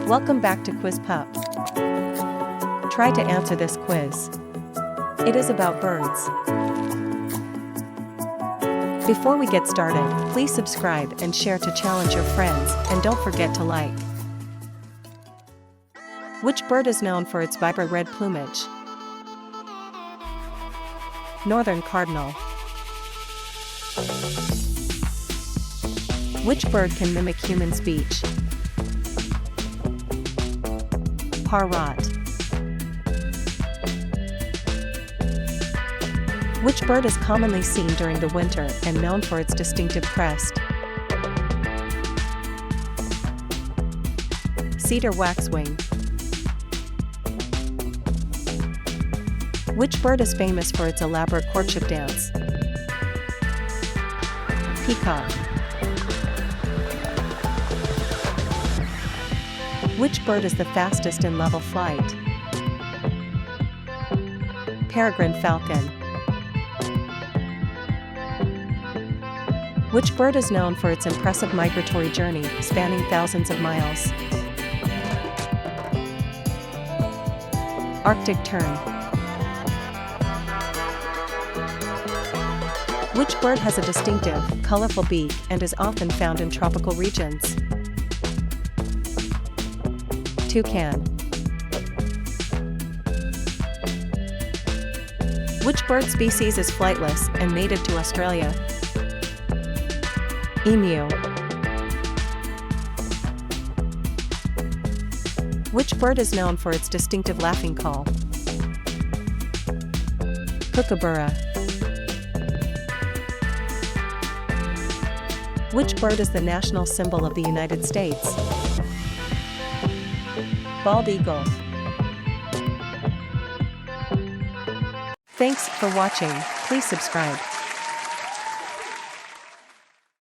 Welcome back to Quiz Pup. Try to answer this quiz. It is about birds. Before we get started, please subscribe and share to challenge your friends, and don't forget to like. Which bird is known for its vibrant red plumage? Northern cardinal. Which bird can mimic human speech? Parrot. Which bird is commonly seen during the winter and known for its distinctive crest? Cedar waxwing. Which bird is famous for its elaborate courtship dance? Peacock. Which bird is the fastest in level flight? Peregrine falcon. Which bird is known for its impressive migratory journey, spanning thousands of miles? Arctic tern. Which bird has a distinctive, colorful beak and is often found in tropical regions? Toucan. Which bird species is flightless and native to Australia? Emu. Which bird is known for its distinctive laughing call? Kookaburra. Which bird is the national symbol of the United States? Bald eagle. Thanks for watching. Please subscribe.